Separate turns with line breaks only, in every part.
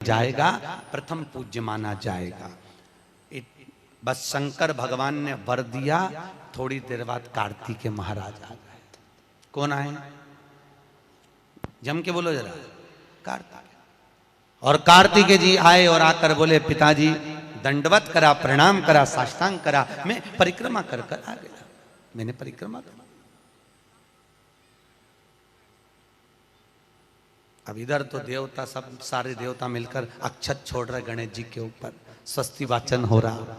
जाएगा, प्रथम पूज्य माना जाएगा। बस शंकर भगवान ने वर दिया, थोड़ी देर बाद कार्तिकेय महाराज आ गए। कौन आए? जम के बोलो जरा। कार्तिकेय। और कार्तिकेय जी आए और आकर बोले, पिताजी दंडवत करा, प्रणाम करा, साष्टांग करा, मैं परिक्रमा कर कर आ गया। मैंने परिक्रमा करा। अब इधर तो देवता सब सारे देवता मिलकर अक्षत छोड़ रहे गणेश जी के ऊपर, स्वस्ति वाचन हो रहा,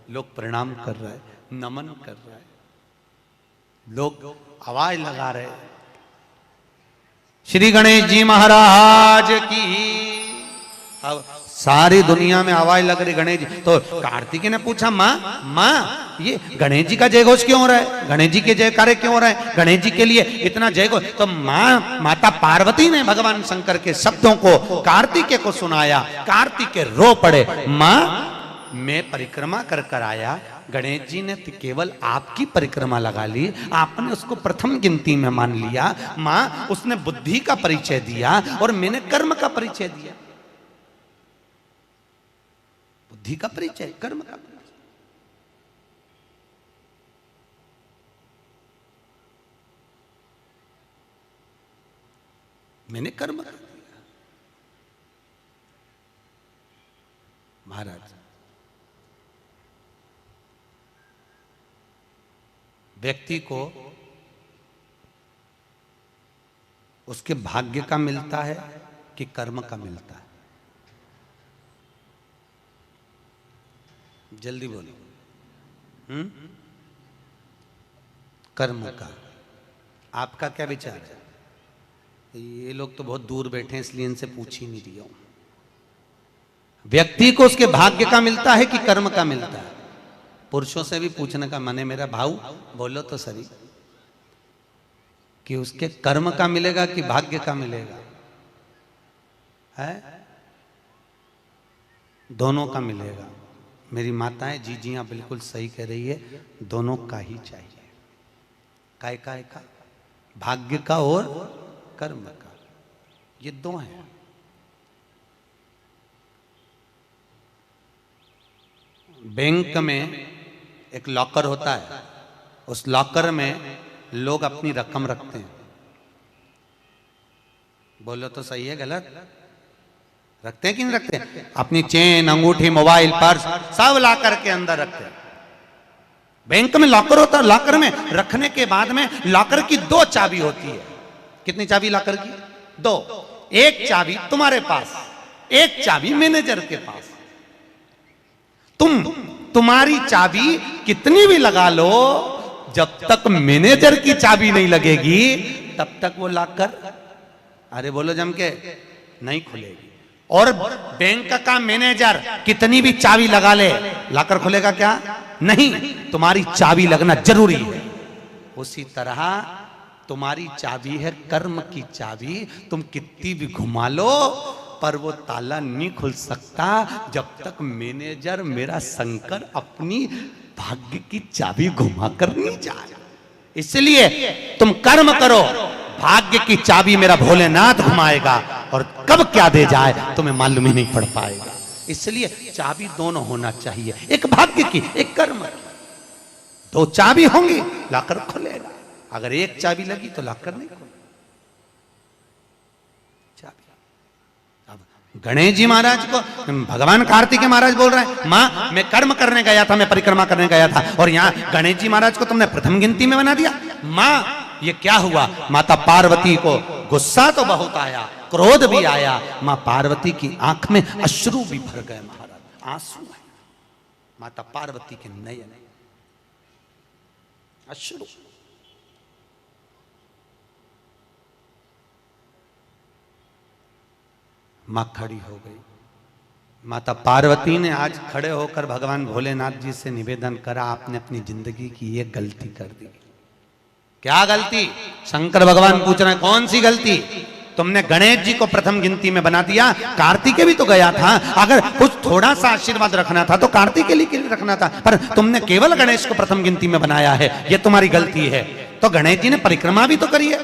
लोग प्रणाम कर रहे, नमन कर रहे, लोग आवाज लगा रहे, श्री गणेश जी महाराज की। अब सारी दुनिया में आवाज लग रही गणेश जी। तो कार्तिकेय ने पूछा, माँ ये गणेश जी का जय घोष क्यों हो रहा है? गणेश जी के जयकारे क्यों हो रहे हैं? गणेश जी के लिए इतना जय घोष? तो माता पार्वती ने भगवान शंकर के शब्दों को कार्तिकेय को सुनाया। कार्तिकेय रो पड़े, माँ मैं परिक्रमा कर कर आया, गणेश जी ने केवल आपकी परिक्रमा लगा ली, आपने उसको प्रथम गिनती में मान लिया। माँ उसने बुद्धि का परिचय दिया और मैंने कर्म का परिचय दिया। बुद्धि का परिचय, कर्म का परिचय। मैंने कर्म कर दिया। महाराज व्यक्ति को उसके भाग्य का मिलता है कि कर्म का मिलता है? जल्दी बोलो। कर्म का। आपका क्या विचार है? ये लोग तो बहुत दूर बैठे हैं इसलिए इनसे पूछ ही नहीं रही हूं। व्यक्ति को उसके भाग्य का मिलता है कि कर्म का मिलता है? पुरुषों से भी पूछने का मन है मेरा, भाऊ बोलो तो सही, कि उसके कर्म का मिलेगा कि भाग्य का मिलेगा? है दोनों का मिलेगा। मेरी माताएं जीजियां बिल्कुल सही कह रही है, दोनों का ही चाहिए। काय का? भाग्य का और कर्म का, ये दो हैं। बैंक में एक लॉकर होता है, उस लॉकर में लोग अपनी रकम रखते हैं। बोलो तो सही है गलत? रखते हैं कि नहीं रखते? अपनी चेन, अंगूठी, मोबाइल, पर्स सब लॉकर के अंदर रखते हैं। बैंक में लॉकर होता है, लॉकर में रखने के बाद में लॉकर की दो चाबी होती है। कितनी चाबी लॉकर की? दो। एक चाबी तुम्हारे पास, एक चाबी मैनेजर के पास। तुम्हारी चाबी कितनी भी लगा लो, जब तक मैनेजर की चाबी नहीं लगेगी तब तक वो लॉकर, अरे बोलो जम के, नहीं खुलेगी। और बैंक का मैनेजर कितनी भी चाबी लगा ले, लॉकर खुलेगा क्या? नहीं, तुम्हारी चाबी लगना जरूरी है। उसी तरह तुम्हारी चाबी है कर्म की चाबी, तुम कितनी भी घुमा लो पर वो ताला नहीं खुल सकता जब तक मैनेजर मेरा शंकर अपनी भाग्य की चाबी घुमा कर नहीं जाए। इसलिए तुम कर्म करो, भाग्य की चाबी मेरा भोलेनाथ घुमाएगा, और कब क्या दे जाए तुम्हें मालूम ही नहीं पड़ पाएगा। इसलिए चाबी दोनों होना चाहिए, एक भाग्य की, एक कर्म की। दो चाबी होंगी, लॉकर खुलेगा। अगर एक चाबी लगी तो लॉकर नहीं खुलेगा। गणेश जी महाराज को भगवान कार्तिकेय महाराज बोल रहे हैं, माँ मैं कर्म करने गया था, मैं परिक्रमा करने गया था, और यहाँ गणेश जी महाराज को तुमने प्रथम गिनती में बना दिया। माँ ये क्या हुआ? माता पार्वती को गुस्सा तो बहुत आया, क्रोध भी आया। माँ पार्वती की आंख में अश्रु भी भर गए महाराज, आंसू है माता पार्वती के नयन, अश्रु। मां खड़ी हो गई। माता पार्वती ने आज खड़े होकर भगवान भोलेनाथ जी से निवेदन करा, आपने अपनी जिंदगी की ये गलती कर दी। क्या गलती? शंकर भगवान पूछ रहे हैं, कौन सी गलती? तुमने गणेश जी को प्रथम गिनती में बना दिया। कार्तिकेय भी तो गया था, अगर कुछ थोड़ा सा आशीर्वाद रखना था तो कार्तिकेय के लिए रखना था, पर तुमने केवल गणेश को प्रथम गिनती में बनाया है, ये तुम्हारी गलती है। तो गणेश जी ने परिक्रमा भी तो करी है,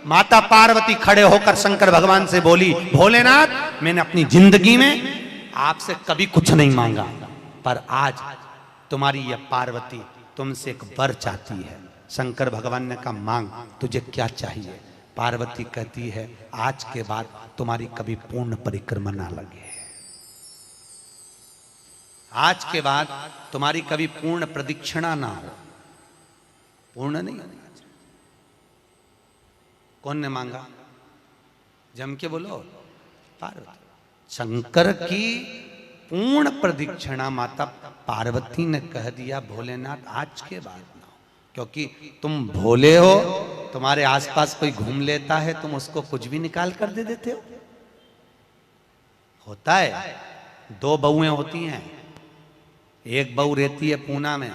माता पार्वती खड़े होकर शंकर भगवान से बोली, भोलेनाथ मैंने अपनी जिंदगी में आपसे कभी कुछ नहीं मांगा, पर आज तुम्हारी यह पार्वती तुमसे एक वर चाहती है। शंकर भगवान ने कहा, मांग, तुझे क्या चाहिए? पार्वती कहती है, आज के बाद तुम्हारी कभी पूर्ण परिक्रमा ना लगे, आज के बाद तुम्हारी कभी पूर्ण प्रदक्षिणा ना हो, पूर्ण नहीं होना चाहिए। कौन ने मांगा? जम के बोलो, पार्वती। शंकर की पूर्ण प्रदक्षिणा माता पार्वती ने कह दिया, भोलेनाथ आज के बाद ना हो, क्योंकि तुम भोले हो, तुम्हारे आसपास कोई घूम लेता है, तुम उसको कुछ भी निकाल कर दे देते हो। होता है, दो बहुएं होती हैं, एक बहू रहती है पूना में,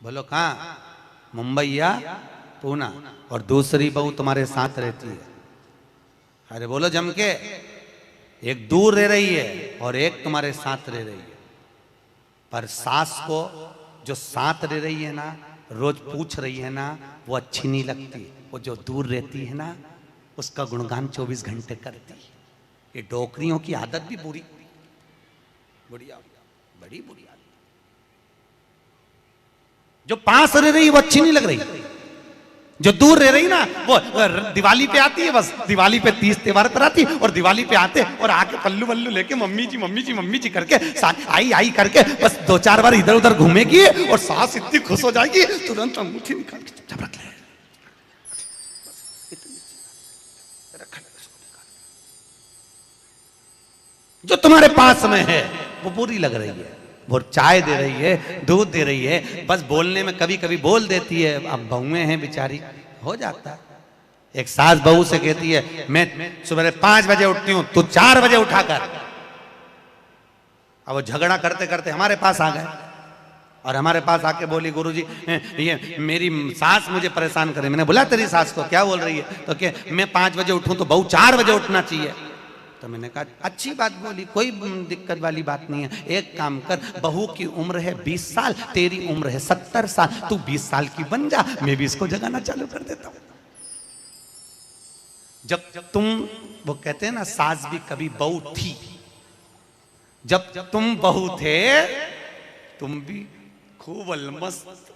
बोलो कहां, मुंबई या पूना, और दूसरी बहू तुम्हारे साथ रहती है। अरे बोलो जम के, एक दूर रह रही है और एक तुम्हारे साथ रह रही है। पर सास को जो साथ रह रही है ना, रोज पूछ रही है ना, वो अच्छी नहीं लगती। वो जो दूर रहती है ना, उसका गुणगान 24 घंटे करती है। ये डोकरियों की आदत भी बुरी, बढ़िया, बड़ी बुरी आदत। जो पास रह रही है वो अच्छी नहीं लग रही, जो दूर रह रही ना, वो दिवाली पे आती है, बस दिवाली पे 30 त्योहार पर आती है, और दिवाली पे आते और आके पल्लू वल्लू लेके मम्मी जी मम्मी जी मम्मी जी करके आई आई करके बस 2-4 बार इधर उधर घूमेगी और सास इतनी खुश हो जाएगी, तुरंत अंगूठी निकाल के चुपचाप रख ले। जो तुम्हारे पास में है वो बुरी लग रही है, वो चाय दे रही है, दूध दे रही है, बस बोलने में कभी कभी बोल देती है। अब बहुएं हैं बेचारी, हो जाता है। एक सास बहू से कहती है, मैं सुबह 5 बजे उठती हूं, तू 4 बजे उठाकर। अब वो झगड़ा करते करते हमारे पास आ गए और हमारे पास आके बोली, गुरुजी ये मेरी सास मुझे परेशान करे। मैंने बोला, तेरी सास को क्या बोल रही है? तो क्या मैं 5 बजे उठूं तो बहू 4 बजे उठना चाहिए। तो मैंने कहा, अच्छी बात बोली, कोई दिक्कत वाली बात नहीं है। एक काम कर, बहू की उम्र है 20 साल, तेरी उम्र है 70 साल, तू 20 साल की बन जा, मैं भी इसको जगाना चालू कर देता हूं। जब तुम, वो कहते हैं ना, सास भी कभी बहू थी। जब तुम बहू थे, तुम भी खूब अलमस्त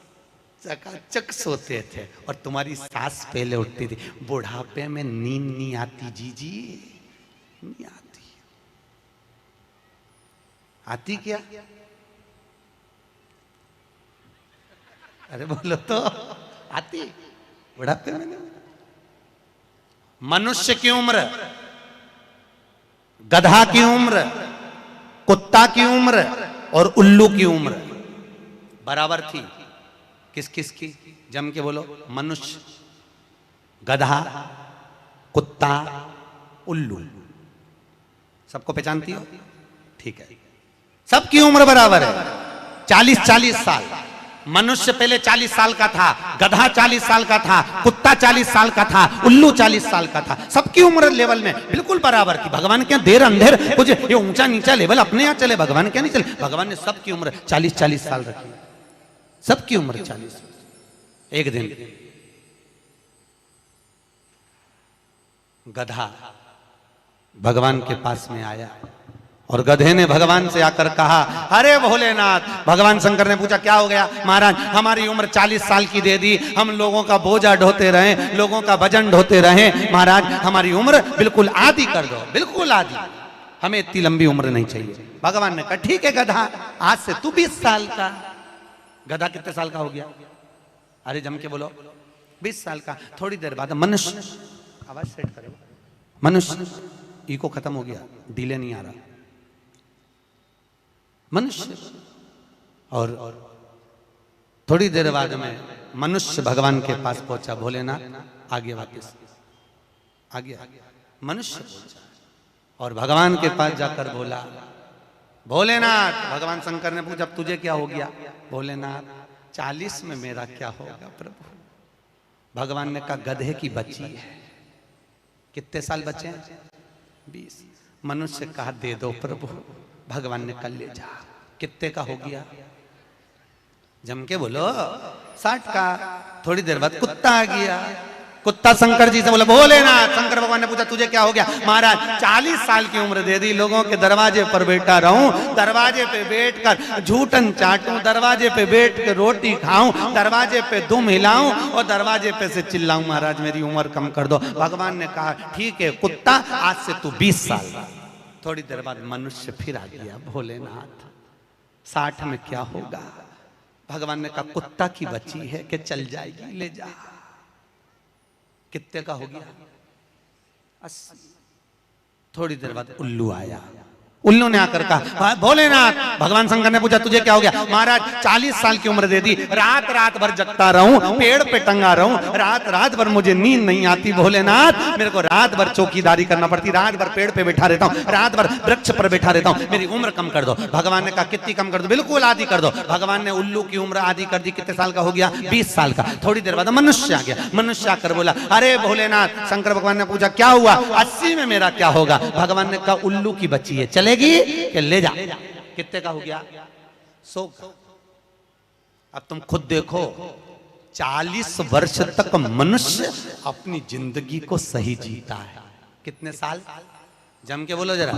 चकाचक सोते थे, और तुम्हारी सास पहले उठती थी। बुढ़ापे में नींद नहीं आती जीजी, नहीं आती। आती क्या? अरे बोलो तो, आती बुढ़ापे में नहीं। मनुष्य की उम्र, गधा की उम्र, कुत्ता की उम्र और उल्लू की उम्र बराबर थी। किस किस की? जम के बोलो। मनुष्य, गधा, कुत्ता, उल्लू। सबको पहचानती हो? ठीक है, सबकी उम्र बराबर है, 40-40 साल। मनुष्य पहले 40 साल का था, गधा 40 साल का था, कुत्ता 40 साल का था, उल्लू 40 साल का था। सबकी उम्र लेवल में बिल्कुल बराबर थी। भगवान क्या देर अंधेर कुछ ये ऊंचा नीचा लेवल अपने यहाँ चले, भगवान क्या नहीं चले। भगवान ने सबकी उम्र 40-40 साल रखी, सबकी उम्र 40। एक दिन गधा भगवान के पास में आया और गधे ने भगवान से आकर कहा, अरे भोलेनाथ। भगवान शंकर ने पूछा, क्या हो गया? महाराज, हमारी उम्र 40 साल की दे दी, हम लोगों का बोझा ढोते रहे, लोगों का वजन ढोते रहे, महाराज हमारी उम्र बिल्कुल आधी कर दो, बिल्कुल आधी, हमें इतनी लंबी उम्र नहीं चाहिए। भगवान ने कहा, ठीक है गधा, आज से तू 20 साल का। गधा कितने साल का हो गया? अरे जम के बोलो, 20 साल का। थोड़ी देर बाद मनुष्य, आवाज सेट करो, मनुष्य, इको खत्म हो गया, डिले नहीं आ रहा। मनुष्य, और थोड़ी देर बाद में मनुष्य भगवान के पास पहुंचा। भोलेनाथ आगे वापस आ गया, मनुष्य पहुंचा और भगवान के पास जाकर बोला, भोलेनाथ। भगवान शंकर ने पूछा, तुझे क्या हो गया? भोलेनाथ, 40 में मेरा क्या होगा प्रभु? भगवान ने कहा, गधे की बच्ची है। कितने साल बचे हैं? 20। मनुष्य कहा, दे दो प्रभु। भगवान ने कहा, ले जा। कितने का हो गया? जम के बोलो, 60 का। थोड़ी देर बाद कुत्ता आ गया। कुत्ता शंकर जी से बोला, भोलेनाथ। शंकर भगवान ने पूछा, तुझे क्या हो गया? महाराज 40 साल की उम्र दे दी, लोगों के दरवाजे पर बैठा रहूं, दरवाजे पे बैठकर झूठन चाटूं, दरवाजे पे बैठ के रोटी खाऊं, दरवाजे पे दुम हिलाऊं और दरवाजे पे से चिल्लाऊं, महाराज मेरी उम्र कम कर दो। भगवान ने कहा, ठीक है कुत्ता, आज से तू 20 साल। थोड़ी देर बाद मनुष्य फिर आ गया, भोलेनाथ 60 में क्या होगा? भगवान ने कहा, कुत्ता की बच्ची है कि चल जाएगी, ले जा। कितने का हो गया? 80। थोड़ी देर बाद उल्लू आया। उल्लू ने आकर कहा, भोलेनाथ। भगवान शंकर ने पूछा, तुझे क्या हो गया? महाराज 40 साल की उम्र दे दी, रात रात भर जगता रहूं, पेड़ पे टंगा रहूं, रात रात भर मुझे नींद नहीं आती भोलेनाथ, मेरे को रात भर चौकीदारी करना पड़ती, रात भर पेड़ पे बैठा रहता हूं, रात भर वृक्ष पर बैठा रहता हूं, मेरी उम्र कम कर दो। भगवान ने कहा, कितनी कम कर दो? बिल्कुल आधी कर दो। भगवान ने उल्लू की उम्र आधी कर दी। कितने साल का हो गया? 20 साल का। थोड़ी देर बाद मनुष्य आ गया। मनुष्य आकर बोला, अरे भोलेनाथ। शंकर भगवान ने पूछा, क्या हुआ? 80 में मेरा क्या होगा? भगवान ने कहा, उल्लू की बच्ची है, चलेगी कि ले जा। कितने का हो गया? 100 का। अब तुम खुद देखो, 40 वर्ष तक मनुष्य अपनी जिंदगी को सही जीता है। कितने साल? जम के बोलो जरा।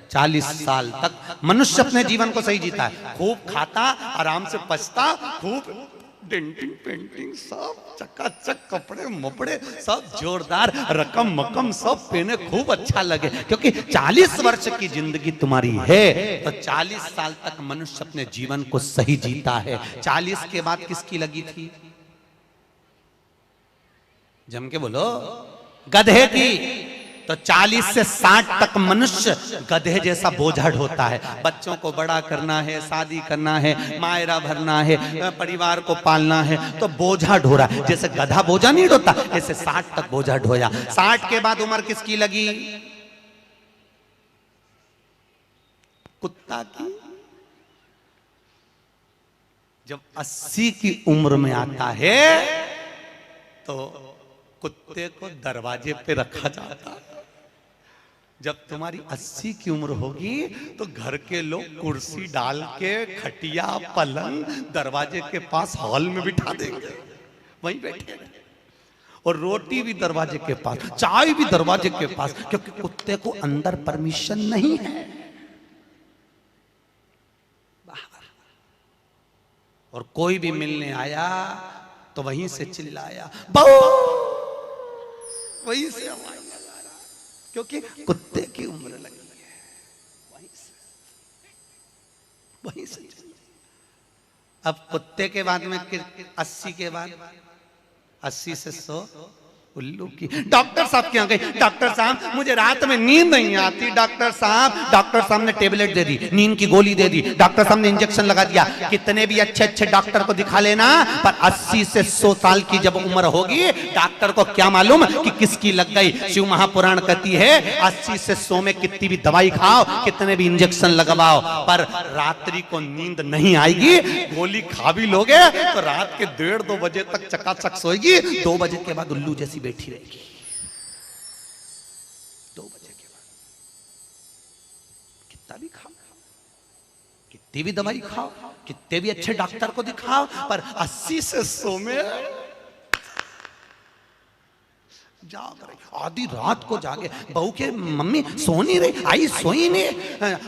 40 साल तक मनुष्य अपने जीवन को सही जीता है। खूब खाता, आराम से पचता, खूब डेंटिंग पेंटिंग सब चकाचक, कपड़े मपड़े सब जोरदार, रकम मकम सब पहने, खूब अच्छा लगे। क्योंकि 40 वर्ष की जिंदगी तुम्हारी है तो 40 साल तक मनुष्य अपने जीवन को सही जीता है। 40 के बाद किसकी लगी थी? जम के बोलो, गधे की। तो 40 से 60 तक मनुष्य गधे जैसा बोझा ढोता है। बच्चों को बड़ा करना है, शादी करना है, मायरा भरना है, परिवार को पालना है, तो बोझा ढो रहा है। जैसे गधा बोझा नहीं ढोता, ऐसे 60 तक बोझा ढोया। 60 के बाद उम्र किसकी लगी? कुत्ता की। जब 80 की उम्र में आता है तो कुत्ते को दरवाजे पे रखा जाता है। जब तुम्हारी 80 की उम्र होगी तो घर के लोग कुर्सी डाल के, खटिया पलंग दरवाजे के पास हॉल में बिठा देंगे, वहीं बैठे, और रोटी भी दरवाजे के पास, चाय भी दरवाजे के पास, क्योंकि कुत्ते को अंदर परमिशन नहीं है। और कोई भी मिलने आया तो वहीं से चिल्लाया, बहु, वहीं से आवाज लगा रहा, क्योंकि कुत्ते की उम्र लगी है। वहीं से अब कुत्ते के बाद में 80 के बाद 80 से 100 उल्लू की। डॉक्टर साहब क्या गई? डॉक्टर साहब मुझे रात में नींद नहीं आती। डॉक्टर साहब ने टेबलेट दे दी, नींद की गोली दे दी, डॉक्टर साहब ने इंजेक्शन लगा दिया। कितने भी अच्छे अच्छे डॉक्टर को दिखा लेना, पर 80 से 100 साल की जब उम्र होगी, डॉक्टर को क्या मालूम कि किसकी लग गई। शिव महापुराण कहती है 80 से 100 में कितनी भी दवाई खाओ, कितने भी इंजेक्शन लगवाओ, पर रात्रि को नींद नहीं आएगी। गोली खा भी लोगे तो रात के 1:30-2 बजे तक चकाचक सोएगी, 2 बजे के बाद उल्लू जैसी बैठी रहेगी। 2 बजे के बाद कितना भी खाओ, कितनी भी दवाई खाओ, कितने भी अच्छे डॉक्टर को दिखाओ, पर 80 से 100 में जाग रही। आधी रात को जागे, बहू के मम्मी सो नहीं रही, आई सोई नहीं,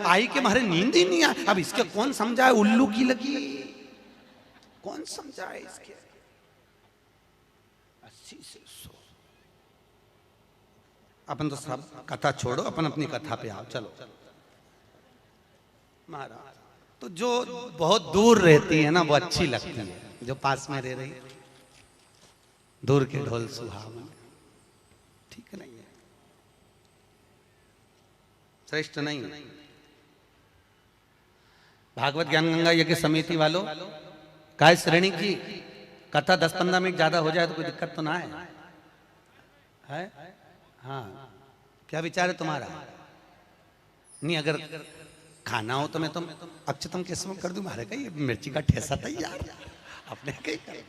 आई के मारे नींद ही नहीं आई। अब इसके कौन समझाए? उल्लू की लगी, कौन समझाए इसके? 80 से 100। अपन तो सब कथा छोड़ो, अपन अपनी कथा पे आओ, चलो। महाराज तो जो बहुत दूर रहती है ना, वो अच्छी लगती है। जो पास में रह रही, दूर के ढोल सुहावन, ठीक नहीं है, श्रेष्ठ नहीं। भागवत ज्ञान गंगा यज्ञ समिति वालों, काय श्रेणी की कथा 10-15 मिनट ज्यादा हो जाए तो कोई दिक्कत तो ना है? हाँ, क्या विचार है तुम्हारा? नहीं, अगर खाना हो तो मैं तुम अक्षतम किस्म कर दूं, मारे का ये मिर्ची का ठेसा तैयार अपने कहीं।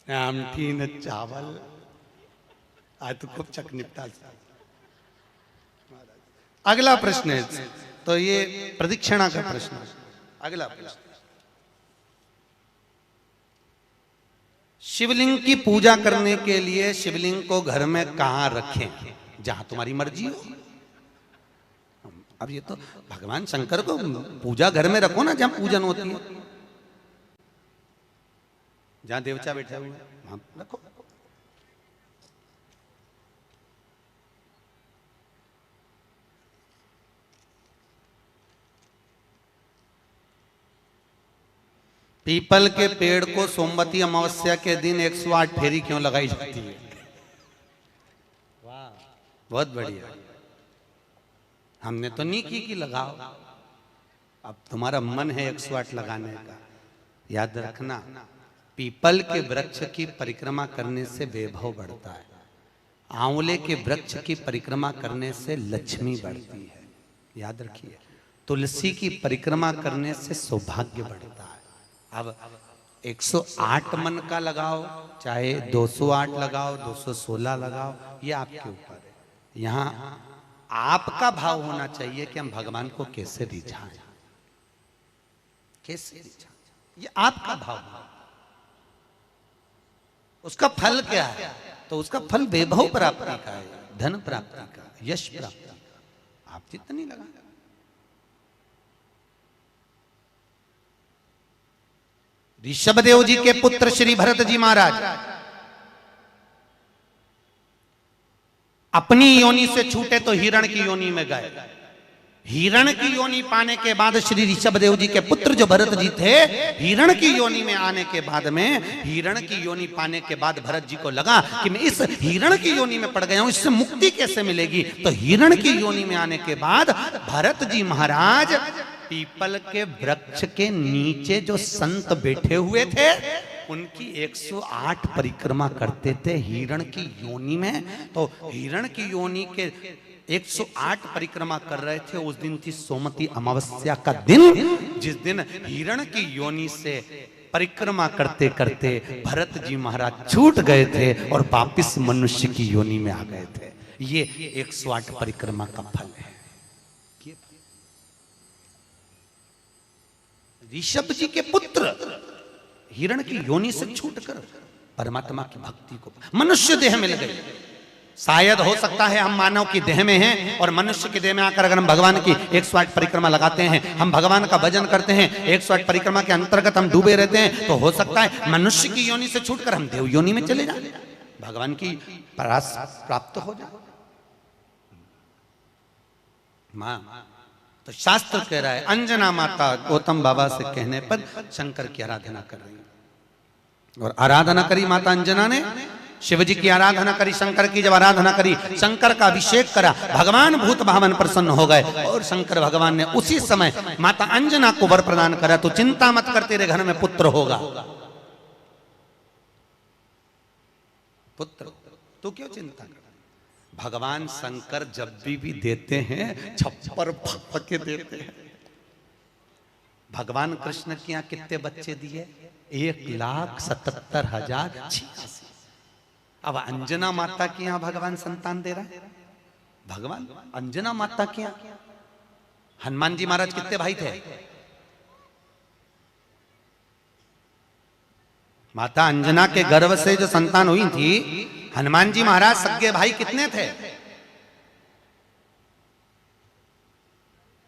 आमठी न चावल, आज तो खूब चक निपटा। अगला प्रश्न है, तो ये प्रदक्षिणा का प्रश्न। अगला प्रश्न, शिवलिंग की पूजा करने के लिए शिवलिंग को घर में कहां रखें? जहां तुम्हारी मर्जी हो। अब ये तो भगवान शंकर को पूजा घर में रखो ना, जहां पूजन होती है, जहां देवता बैठे हुए वहां रखो। पीपल के पेड़ को सोमवती अमावस्या के दिन 108 फेरी क्यों लगाई जाती है? वाह, बहुत बढ़िया। हमने तो नहीं की कि लगाओ, अब तुम्हारा मन है 108 लगाने का। याद रखना, पीपल के वृक्ष की परिक्रमा करने से वैभव बढ़ता है, आंवले के वृक्ष की परिक्रमा करने से लक्ष्मी बढ़ती है। याद रखिए, तुलसी की परिक्रमा करने से सौभाग्य बढ़ता है। अब 108 मन का लगाओ, चाहे 208 लगाओ, 216 लगाओ, ये आपके ऊपर है। यहां आपका भाव होना चाहिए कि हम भगवान को कैसे रिझाएं, कैसे रिझाएं, ये आपका भाव है। उसका फल क्या है? तो उसका फल वैभव प्राप्ति का है, धन प्राप्ति का, यश प्राप्ति का। आप जितनी लगा, ऋषभदेव जी के पुत्र श्री भरत जी महाराज अपनी योनि से छूटे तो हिरण की योनि में गए। हिरण की योनि पाने के बाद श्री ऋषभदेव जी के पुत्र जो भरत जी थे, हिरण की योनि में आने के बाद में, हिरण की योनि पाने के बाद भरत जी को लगा कि मैं इस हिरण की योनि में पड़ गया हूं, इससे मुक्ति कैसे मिलेगी? तो हिरण की योनि में आने के बाद भरत जी महाराज पीपल के वृक्ष के नीचे जो संत बैठे हुए थे उनकी 108 परिक्रमा करते थे हिरण की योनि में। तो हिरण की योनि के 108 परिक्रमा कर रहे थे। उस दिन थी सोमवती अमावस्या का दिन, जिस दिन हिरण की योनि से परिक्रमा करते करते भरत जी महाराज छूट गए थे और वापिस मनुष्य की योनि में आ गए थे। ये 108 परिक्रमा का फल है। ऋषभ जी के पुत्र हिरण की योनि से छूटकर परमात्मा की भक्ति को मनुष्य देह मिल गई। शायद हो सकता है हम मानव की देह में हैं और मनुष्य की देह में आकर अगर हम भगवान की 108 परिक्रमा लगाते हैं, हम भगवान का भजन करते हैं, 108 परिक्रमा के अंतर्गत हम डूबे रहते हैं, तो हो सकता है मनुष्य की योनि से छूटकर हम देव योनि में चले जाए, भगवान की परास प्राप्त हो जाए। मां तो शास्त्र कह रहा है, अंजना माता गौतम बाबा से कहने पर शंकर की आराधना कर रही है। और आराधना करी माता अंजना ने, शिव जी की आराधना करी, शंकर की जब आराधना करी, शंकर का अभिषेक करा, भगवान भूत भावन प्रसन्न हो गए और शंकर भगवान ने उसी समय माता अंजना को वर प्रदान करा, तो चिंता मत कर, तेरे घर में पुत्र होगा। पुत्र, तू क्यों चिंता कर? भगवान शंकर जब भी देते हैं छप्पर फक के देते हैं। भगवान कृष्ण के यहाँ कितने बच्चे दिए? 1,77,086। अब अंजना माता के यहाँ भगवान संतान दे रहा है। भगवान अंजना माता के यहाँ हनुमान जी महाराज कितने भाई थे? माता अंजना के गर्भ से जो संतान हुई थी, हनुमान जी महाराज सगे भाई कितने थे?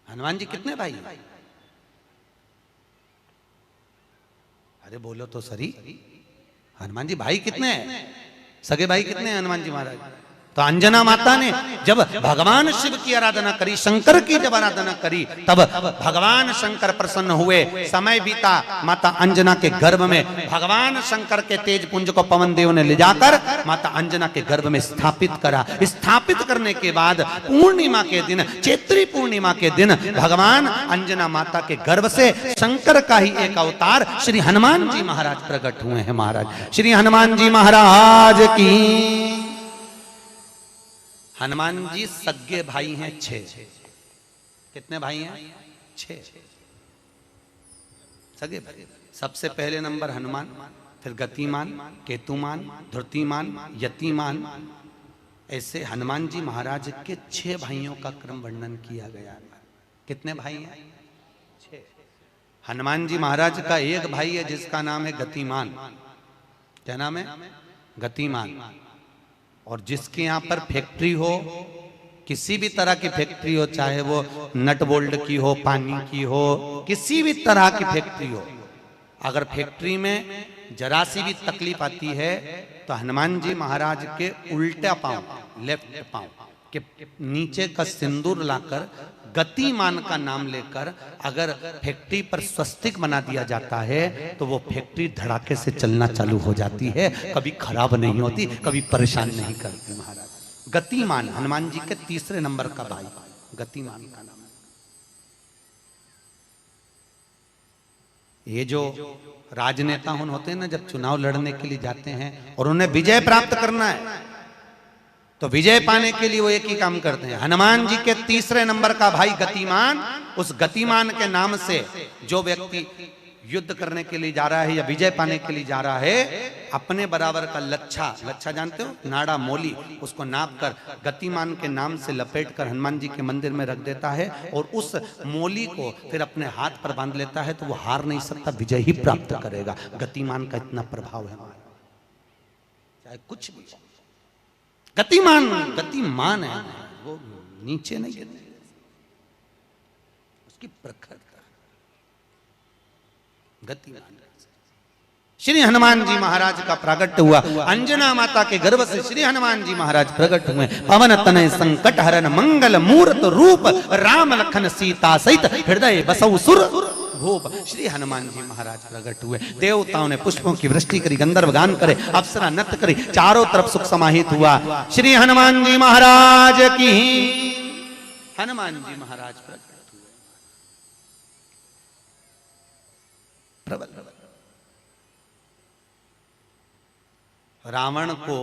हनुमान जी कितने भाई? अरे बोलो तो सही, हनुमान जी भाई कितने हैं? सगे भाई कितने हैं हनुमान जी महाराज? तो अंजना माता ने जब भगवान शिव की आराधना करी, शंकर की जब आराधना करी, तब भगवान शंकर प्रसन्न हुए। समय बीता, माता अंजना के गर्भ में भगवान शंकर के तेज पुंज को पवन देव ने ले जाकर माता अंजना के गर्भ में स्थापित करा। स्थापित करने के बाद पूर्णिमा के दिन, चैत्री पूर्णिमा के दिन, भगवान अंजना माता के गर्भ से शंकर का ही एक अवतार श्री हनुमान जी महाराज प्रकट हुए हैं। महाराज श्री हनुमान जी महाराज की। हनुमान जी सगे भाई हैं 6। कितने भाई हैं? 6 सगे भाई। सबसे पहले नंबर हनुमान, फिर गतिमान, केतुमान, धृतिमान, यतिमान, ऐसे हनुमान जी महाराज के 6 भाइयों का क्रम वर्णन किया गया। कितने भाई हैं? 6। हनुमान जी महाराज का एक भाई है जिसका नाम है गतिमान। क्या नाम है, गतिमान। और जिसके यहाँ पर फैक्ट्री हो, किसी भी तरह की फैक्ट्री हो, चाहे वो नट बोल्ट की हो, पानी की हो, किसी भी तरह की फैक्ट्री हो, अगर फैक्ट्री में जरा सी भी तकलीफ आती है तो हनुमान जी महाराज के उल्टा पांव, लेफ्ट पांव के नीचे का सिंदूर लाकर गतिमान का नाम लेकर अगर फैक्ट्री पर स्वस्तिक बना दिया जाता है तो वो फैक्ट्री धड़ाके से चलना चालू हो जाती है, कभी खराब नहीं होती, कभी परेशान नहीं करती। महाराज गतिमान, हनुमान जी के तीसरे नंबर का भाई गतिमान का नाम। ये जो राजनेता होते हैं ना, जब चुनाव लड़ने के लिए जाते हैं और उन्हें विजय प्राप्त करना है तो विजय पाने के लिए वो एक ही काम करते हैं, हनुमान जी के तीसरे नंबर का भाई गतिमान, उस गतिमान के नाम से जो व्यक्ति युद्ध करने के लिए जा रहा है या विजय पाने के लिए जा रहा है, अपने बराबर का लच्छा, लच्छा जानते हो, नाड़ा मोली, उसको नाप कर गतिमान के नाम से लपेट कर हनुमान जी के मंदिर में रख देता है और उस मोली को फिर अपने हाथ पर बांध लेता है, तो वो हार नहीं सकता, विजय ही प्राप्त करेगा। गतिमान का इतना प्रभाव है, चाहे कुछ भी। गतिमान, गतिमान है वो, नीचे नहीं गिरने, उसकी प्रखरता गतिमान। श्री हनुमान जी महाराज का प्रागट्य हुआ, अंजना माता के गर्भ से श्री हनुमान जी महाराज प्रकट हुए। पवन तनय संकट हरन मंगल मूर्त रूप, राम लखन सीता सहित हृदय बसौ सुर भूप। श्री हनुमान जी महाराज प्रकट हुए, देवताओं ने पुष्पों की वृष्टि करी, गंधर्व गान करे, अप्सरा नृत्य करी, चारों तरफ सुख समाहित हुआ। श्री हनुमान जी महाराज की, हनुमान जी महाराज प्रकट हुए, प्रबल। रावण को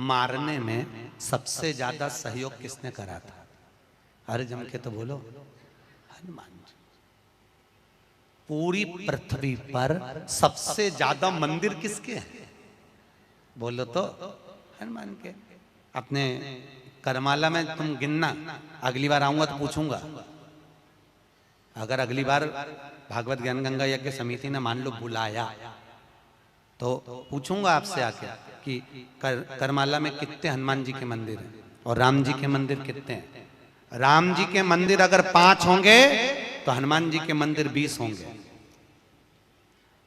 मारने में सबसे ज्यादा सहयोग किसने करा था? अरे जम के तो बोलो, हनुमान जी। पूरी पृथ्वी पर सबसे ज्यादा मंदिर किसके हैं? बोलो तो हनुमान के। अपने करमाला में तुम गिनना, अगली बार आऊंगा तो पूछूंगा। अगर अगली बार भागवत ज्ञान गंगा यज्ञ समिति ने मान लो बुलाया तो पूछूंगा आपसे आके कि करमाला में कितने हनुमान जी के मंदिर हैं और राम जी के मंदिर कितने हैं। राम जी के मंदिर अगर 5 होंगे तो हनुमान जी के मंदिर 20 होंगे।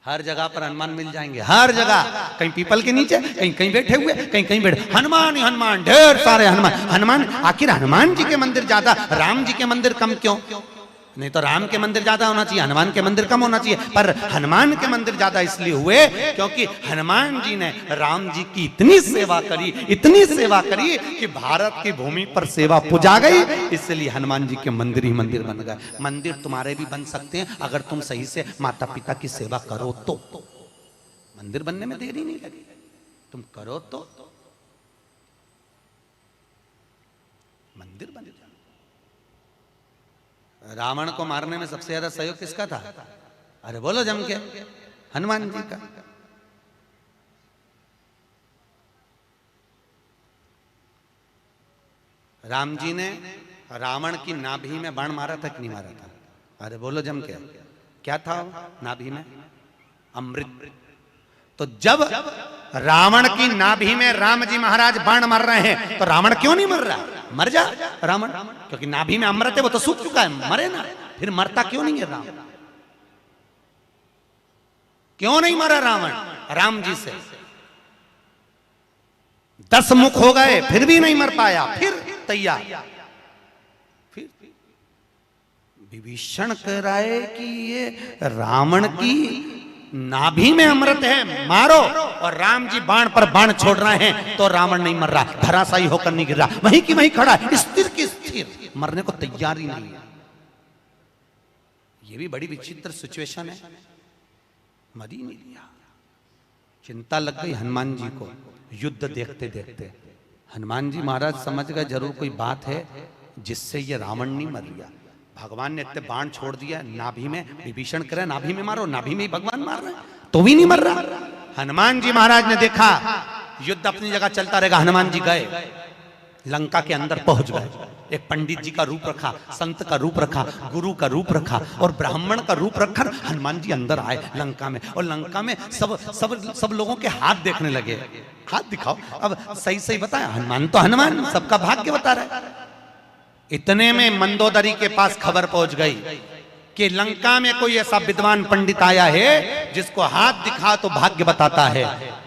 हर जगह पर हनुमान मिल जाएंगे, हर जगह, कहीं पीपल के नीचे, कहीं कहीं बैठे हुए, कहीं कहीं बैठे, हनुमान ही हनुमान, ढेर सारे हनुमान। हनुमान, आखिर हनुमान जी के मंदिर ज्यादा, राम जी के मंदिर कम क्यों? नहीं तो राम के मंदिर ज्यादा होना चाहिए, हनुमान के मंदिर कम होना चाहिए, पर हनुमान के मंदिर ज्यादा इसलिए हुए क्योंकि हनुमान जी ने राम जी की इतनी सेवा करी, इतनी सेवा करी कि भारत की भूमि पर सेवा पुजा गई, इसलिए हनुमान जी के मंदिर ही मंदिर बन गए। मंदिर तुम्हारे भी बन सकते हैं अगर तुम सही से माता पिता की सेवा करो तो। मंदिर बनने में देरी नहीं लगी, तुम करो तो मंदिर बन जाए। रावण को मारने में सबसे ज्यादा सहयोग किसका था? अरे बोलो जम के, हनुमान जी का। राम जी ने रावण की नाभि में बाण मारा था कि नहीं मारा था? अरे बोलो जम के, क्या था नाभि में? अमृत। तो जब रावण की नाभि में राम जी महाराज बाण मार रहे हैं तो रावण क्यों नहीं मर रहा? मर जा रावण, क्योंकि नाभि में अमृत है, वो तो सूख चुका है, मरे ना, फिर मरता क्यों नहीं है रावण? क्यों नहीं मरा रावण? राम जी से 10 मुख हो गए फिर भी नहीं मर पाया, फिर तैयार, फिर विभीषण कह रहा है कि ये रावण की नाभि में अमृत है, मारो, और राम जी बाण पर बाण छोड़ रहे हैं तो रावण नहीं मर रहा, धराशायी होकर नहीं गिर रहा, वहीं की वहीं खड़ा है, स्थिर की स्थिर, मरने को तैयार ही नहीं है। ये भी बड़ी विचित्र सिचुएशन है, मर ही नहीं लिया। चिंता लग गई हनुमान जी को युद्ध देखते देखते। हनुमान जी महाराज समझ गए जरूर कोई बात है जिससे ये रावण नहीं मर गया। भगवान ने इतने बाण छोड़ दिया नाभि में, विभीषण करे नाभि में मारो, नाभि में ही भगवान मार रहे तो भी नहीं मर रहा। हनुमान जी महाराज ने देखा युद्ध अपनी जगह चलता रहेगा, हनुमान जी गए, लंका के अंदर पहुंच गए, एक पंडित जी का रूप रखा, संत का रूप रखा, गुरु का रूप रखा और ब्राह्मण का रूप रखकर हनुमान जी अंदर आए लंका में। और लंका में सब सब सब लोगों के हाथ देखने लगे, हाथ दिखाओ। अब सही सही बताया, हनुमान तो हनुमान, सबका भाग्य बता रहे। इतने में मंदोदरी के पास खबर पहुंच गई कि लंका में कोई ऐसा विद्वान पंडित आया है जिसको हाथ दिखा तो भाग्य बताता है।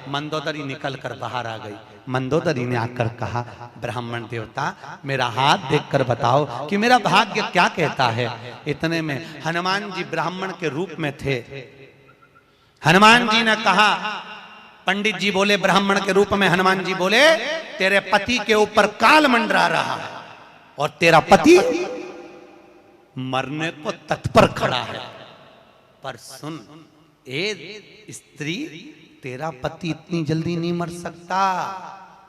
मंदोदरी निकल कर बाहर आ गई। मंदोदरी ने आकर कहा, ब्राह्मण देवता मेरा हाथ देखकर बताओ कि मेरा भाग्य क्या कहता है। इतने में हनुमान जी ब्राह्मण के रूप में थे। हनुमान जी ने कहा, पंडित जी बोले ब्राह्मण के रूप में, हनुमान जी बोले तेरे पति के ऊपर काल मंडरा रहा है और तेरा पति मरने को तत्पर खड़ा है। पर सुन ए स्त्री, तेरा पति इतनी जल्दी नहीं मर सकता,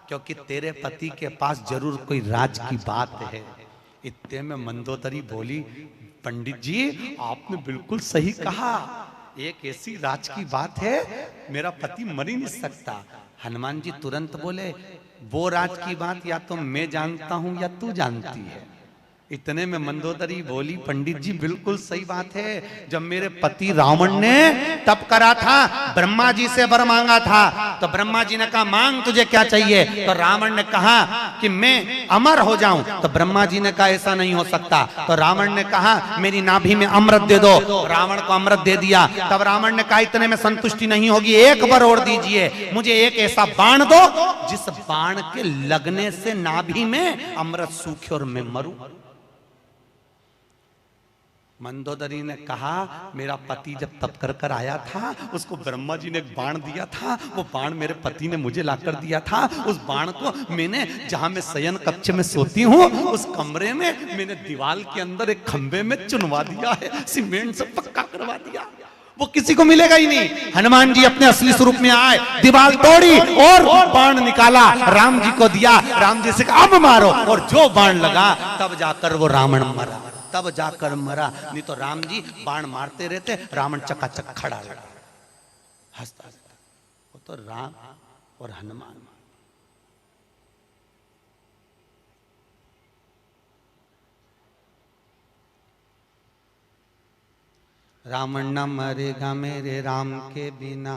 क्योंकि तेरे पति के पास जरूर कोई राज की बात है। इतने में मंदोदरी बोली, पंडित जी आपने बिल्कुल सही कहा, एक ऐसी राज की बात है, मेरा पति मर ही नहीं सकता। हनुमान जी तुरंत बोले, वो राज की बात या तो मैं जानता हूं या तू जानती है। इतने में मंदोदरी बोली, पंडित जी बिल्कुल सही बात है, जब मेरे पति रावण ने तप करा था, ब्रह्मा जी से वर मांगा था, तो ब्रह्मा जी ने कहा मांग तुझे क्या चाहिए, तो रावण ने कहा कि मैं अमर हो जाऊं, तो ब्रह्मा जी ने कहा ऐसा नहीं हो सकता, तो रावण ने कहा मेरी नाभि में अमृत दे दो, रावण को अमृत दे दिया। तब रावण ने कहा इतने में संतुष्टि नहीं होगी, एक बार और दीजिए, मुझे एक ऐसा बाण दो जिस बाण के लगने से नाभि में अमृत सूखे और मैं मरूं। मंदोदरी ने कहा मेरा पति जब तप कर कर आया था, उसको ब्रह्मा जी ने एक बाण दिया था, वो बाण मेरे पति ने मुझे लाकर दिया था। उस बाण को मैंने, जहां मैं शयन कक्ष में सोती हूँ, उस कमरे में मैंने दीवार के अंदर एक खंबे में चुनवा दिया है, सीमेंट से पक्का करवा दिया, वो किसी को मिलेगा ही नहीं। हनुमान जी अपने असली स्वरूप में आए, दीवार तोड़ी और बाण निकाला, राम जी को दिया, राम जी से अब मारो, और जो बाण लगा तब जाकर वो रावण मरा, तब जाकर मरा। नहीं तो राम जी बाण मारते रहते, रावण चकाचक खड़ा लगा हंसता हंसता। वो तो राम और हनुमान। रावण न मरेगा मेरे राम के बिना,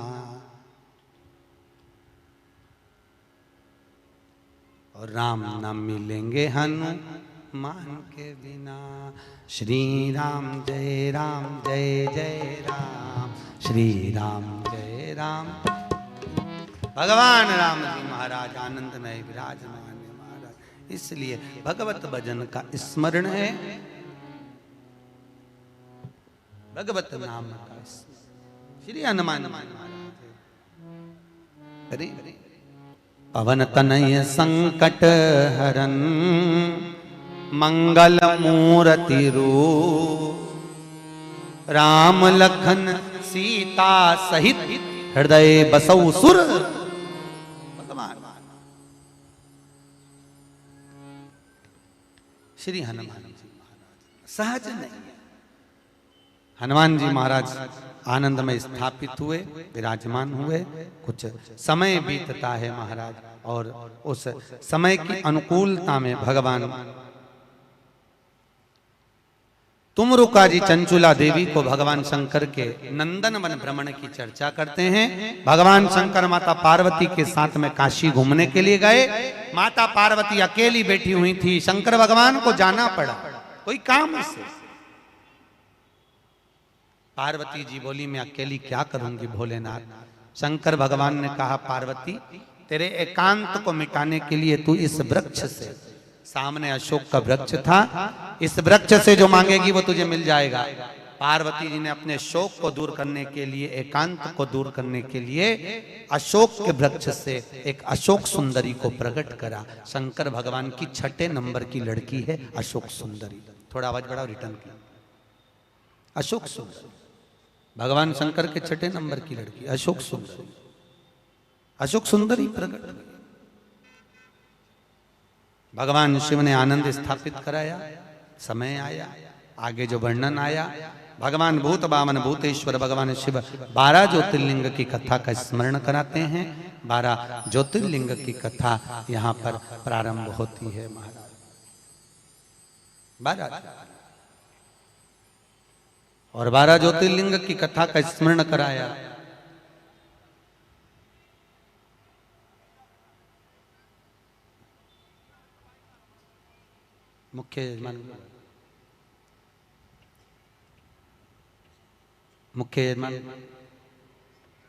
और राम न मिलेंगे हनुमान के बिना। श्री राम जय जय राम, श्री राम जय राम। भगवान राम जी महाराज आनंद में विराजमान महाराज, इसलिए भगवत भजन का स्मरण है, भगवत नाम का श्री हनुमान महाराज। अरे पवन तनय संकट हरन, मंगल मूर्ति रूप, राम लखन सीता सहित हृदय बसौ सुर। भगवान श्री हनुमान जी महाराज सहज नहीं, हनुमान जी महाराज आनंद में स्थापित हुए, विराजमान हुए। कुछ समय बीतता है महाराज, और उस समय की अनुकूलता में भगवान तुमरुका जी चंचुला देवी को भगवान शंकर के नंदन वन भ्रमण की चर्चा करते हैं। भगवान शंकर माता पार्वती के साथ में काशी घूमने के लिए गए। माता पार्वती अकेली बैठी हुई थी, शंकर भगवान को जाना पड़ा कोई काम से। पार्वती जी बोली मैं अकेली क्या करूंगी भोलेनाथ। शंकर भगवान ने कहा पार्वती तेरे एकांत को मिटाने के लिए तू इस वृक्ष से, सामने अशोक का वृक्ष था, इस वृक्ष से जो मांगेगी वो तुझे मिल जाएगा। पार्वती जी ने अपने शोक को दूर करने के लिए, एकांत को दूर करने के लिए अशोक के वृक्ष से एक अशोक सुंदरी को प्रकट करा। शंकर भगवान की 6 नंबर की लड़की है अशोक सुंदरी। थोड़ा आवाज बढ़ाओ, रिटर्न की। अशोक सुंदरी भगवान शंकर के 6 नंबर की लड़की अशोक सुंदरी। अशोक सुंदरी प्रकट, भगवान शिव ने आनंद स्थापित कराया। समय आया, आगे जो वर्णन आया, भगवान भूत बामन भूतेश्वर भगवान शिव 12 ज्योतिर्लिंग की कथा का स्मरण कराते हैं। 12 ज्योतिर्लिंग की कथा यहाँ पर प्रारंभ होती है महाराज। 12 और 12 ज्योतिर्लिंग की कथा का स्मरण कराया। मुख्य यजमान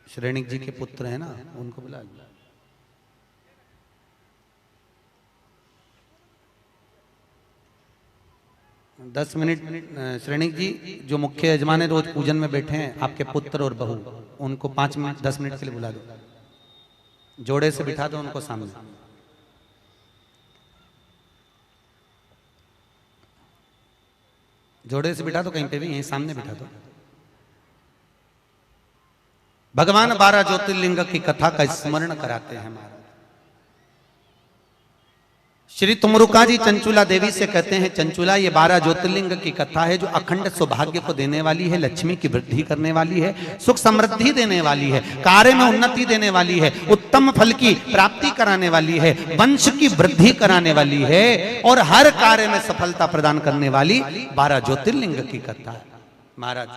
श्रेणिक जी के पुत्र है ना, उनको बुला। 10 मिनट श्रेणिक जी जो मुख्य यजमान है, रोज पूजन में बैठे हैं, आपके पुत्र और बहू, उनको 5 मिनट 10 मिनट के लिए बुला दो, जोड़े से बिठा दो उनको सामने। जोड़े से बिठा दो, कहीं पे भी, यहीं सामने बिठा दो। भगवान 12 ज्योतिर्लिंग की कथा का स्मरण कराते हैं महाराज। श्री तुमरुका जी चंचुला देवी से कहते हैं, चंचुला ये 12 ज्योतिर्लिंग की कथा है जो अखंड सौभाग्य को देने वाली है, लक्ष्मी की वृद्धि करने वाली है, सुख समृद्धि देने वाली है, कार्य में उन्नति देने वाली है, उत्तम फल की प्राप्ति कराने वाली है, वंश की वृद्धि कराने वाली है और हर कार्य में सफलता प्रदान करने वाली 12 ज्योतिर्लिंग की कथा है महाराज।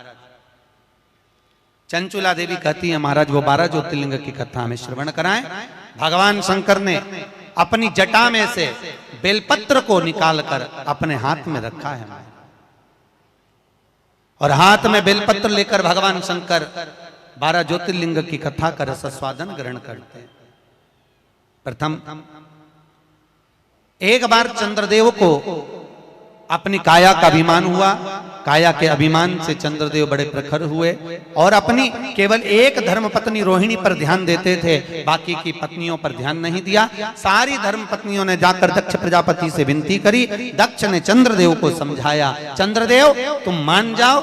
चंचुला देवी कहती है, महाराज वो 12 ज्योतिर्लिंग की कथा हमें श्रवण कराएं। भगवान शंकर ने अपनी जटा में से बेलपत्र को निकालकर अपने हाथ में रखा है और हाथ में बेलपत्र लेकर भगवान शंकर 12 ज्योतिर्लिंग की कथा का रसस्वादन ग्रहण करते हैं। प्रथम एक बार चंद्रदेव को अपनी काया का अभिमान हुआ, काया के अभिमान से चंद्रदेव बड़े प्रखर हुए और अपनी केवल एक धर्मपत्नी रोहिणी पर ध्यान देते थे, बाकी की पत्नियों पर ध्यान नहीं दिया। सारी धर्मपत्नियों ने जाकर दक्ष प्रजापति से विनती करी। दक्ष ने चंद्रदेव को समझाया, चंद्रदेव तुम मान जाओ,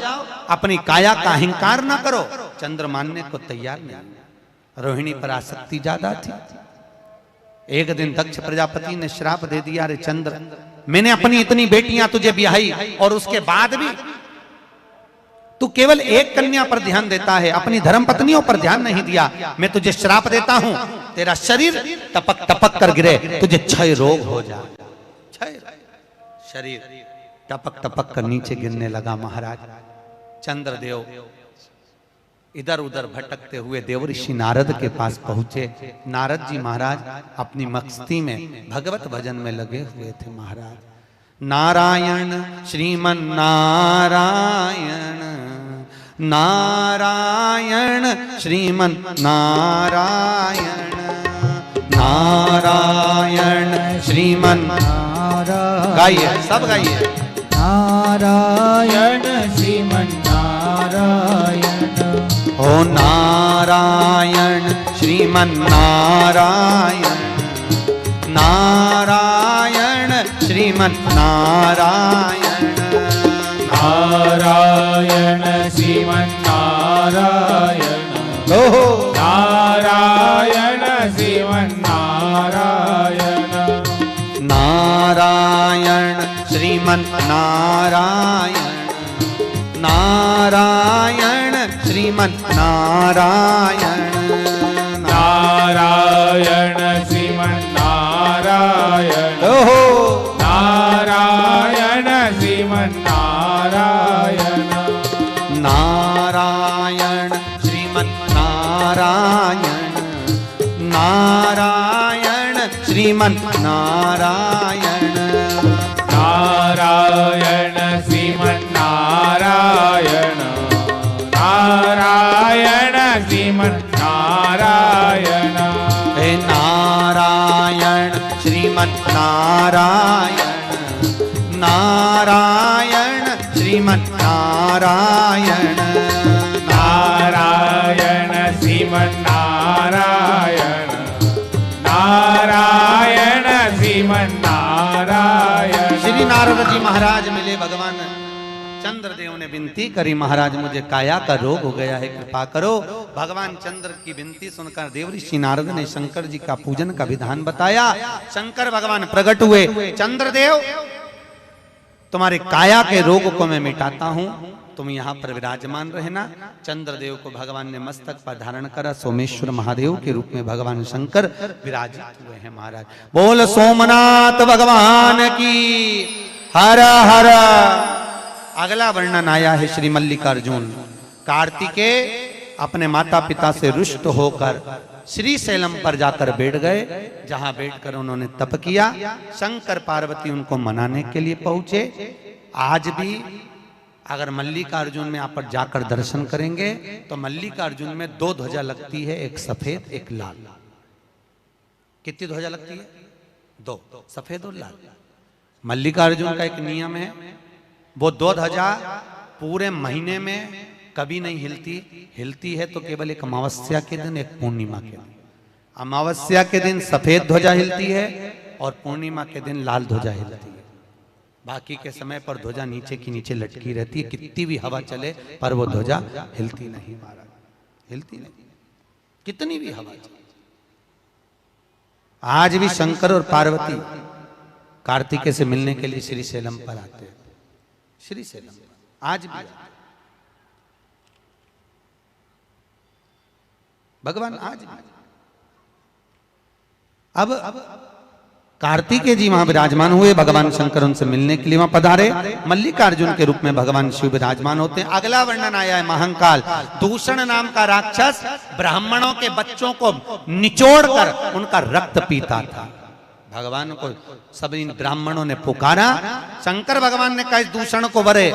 अपनी काया का अहंकार ना करो। चंद्र मानने को तैयार नहीं, रोहिणी पर आसक्ति ज्यादा थी। एक दिन दक्ष प्रजापति ने श्राप दे दिया, अरे चंद्र मैंने अपनी इतनी बेटियां तुझे ब्याही और उसके बाद भी तू केवल एक कन्या पर ध्यान देता है, अपनी धर्मपत्नियों पर ध्यान नहीं दिया। मैं तुझे श्राप देता हूं, तेरा शरीर टपक टपक कर गिरे, तुझे क्षय रोग हो जाए। क्षय शरीर टपक टपक कर नीचे गिरने लगा। महाराज चंद्रदेव इधर उधर भटकते हुए देवऋषि नारद के पास पहुंचे। नारद जी महाराज अपनी मस्ती में भगवत भजन में लगे हुए थे। महाराज नारायण श्रीमन नारायण, नारायण श्रीमन नारायण, नारायण श्रीमन नारायण। गाइए, सब गाइए।
नारायण श्रीमन नारायण,
ओ नारायण श्रीमन नारायण, नारायण श्रीमन नारायण,
नारायण श्रीमन नारायण,
ओहो
नारायण श्रीमन नारायण,
नारायण श्रीमन नारायण, नारायण श्रीमन नारायण,
नारायण श्रीमन नारायण,
ओहो
नारायण श्रीमन नारायण,
नारायण श्रीमन नारायण, नारायण श्रीमन नारायण,
नारायण श्रीमन नारायण, नारायण श्रीमन नारायण,
हे नारायण श्रीमन नारायण, नारायण श्रीमन नारायण,
नारायण श्रीमन नारायण, नारायण श्रीमन नारायण।
श्री नारद जी महाराज मिले भगवान चंद्रदेव ने विनती करी, महाराज मुझे काया का रोग हो गया है, कृपा करो। भगवान चंद्र की विनती सुनकर देवऋषि नारद ने शंकर जी का पूजन का विधान बताया। शंकर भगवान प्रकट हुए, चंद्रदेव तुम्हारे काया के रोग को मैं मिटाता हूं, तुम यहाँ पर विराजमान रहना। चंद्रदेव को भगवान ने मस्तक पर धारण करा। सोमेश्वर महादेव के रूप में भगवान शंकर विराजित हुए हैं महाराज। बोल सोमनाथ भगवान की हर हर। अगला वर्णन आया है श्री मल्लिकार्जुन। कार्तिकेय अपने माता पिता से रुष्ट होकर श्री शैलम पर जाकर बैठ गए, जहां बैठकर उन्होंने तप किया। शंकर पार्वती उनको मनाने के लिए पहुंचे। आज भी अगर मल्लिकार्जुन में आप पर जाकर दर्शन करेंगे तो मल्लिकार्जुन में 2 ध्वजा लगती है, एक सफेद एक लाल। कितनी ध्वजा लगती है? 2, सफेद और लाल। मल्लिकार्जुन का एक नियम है, वो 2 ध्वजा पूरे महीने में कभी नहीं हिलती। हिलती है तो केवल एक अमावस्या के दिन, एक पूर्णिमा के दिन। अमावस्या के दिन सफेद ध्वजा हिलती है और पूर्णिमा के दिन लाल ध्वजा हिलती है। बाकी के समय पर ध्वजा नीचे की नीचे लटकी रहती है। कितनी भी हवा चले पर वो ध्वजा हिलती नहीं महाराज, हिलती नहीं, कितनी भी हवा चले। आज भी शंकर और पार्वती कार्तिकेय से मिलने के लिए श्री शैलम पर आते हैं। श्री शैलम आज भी भगवान आज भी। अब कार्तिकेय जी वहां विराजमान हुए। भगवान शंकर उनसे मिलने के लिए वहां पधारे। मल्लिकार्जुन के रूप में भगवान शिव विराजमान होते हैं। अगला वर्णन आया है महाकाल। दूषण नाम का राक्षस ब्राह्मणों के बच्चों को निचोड़कर उनका रक्त पीता था। भगवान को सब इन ब्राह्मणों ने पुकारा। शंकर भगवान ने कहा इस दूषण को वरे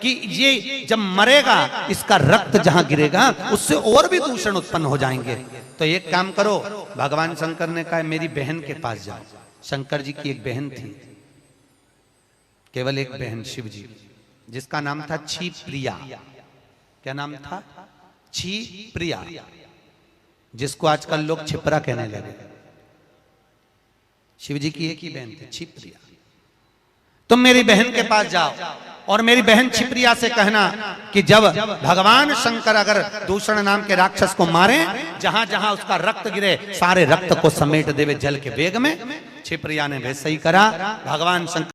कि ये जब मरेगा इसका रक्त जहां गिरेगा उससे और भी दूषण उत्पन्न हो जाएंगे। तो एक काम करो, भगवान शंकर ने कहा मेरी बहन के पास जाओ। शंकर जी की एक बहन थी, केवल एक बहन शिव जी, जिसका नाम था क्षिप्रिया। क्या नाम था? क्षिप्रिया, जिसको आजकल लोग छिपरा कहने लगे। शिव जी की एक ही बहन थी, क्षिप्रिया। तुम मेरी बहन के पास जाओ और मेरी बहन क्षिप्रिया से कहना कि जब भगवान शंकर अगर दूषण नाम के राक्षस को मारे, जहां जहां उसका रक्त गिरे सारे रक्त को समेट देवे जल के वेग में। क्षिप्रिया ने वैसे ही करा। भगवान शंकर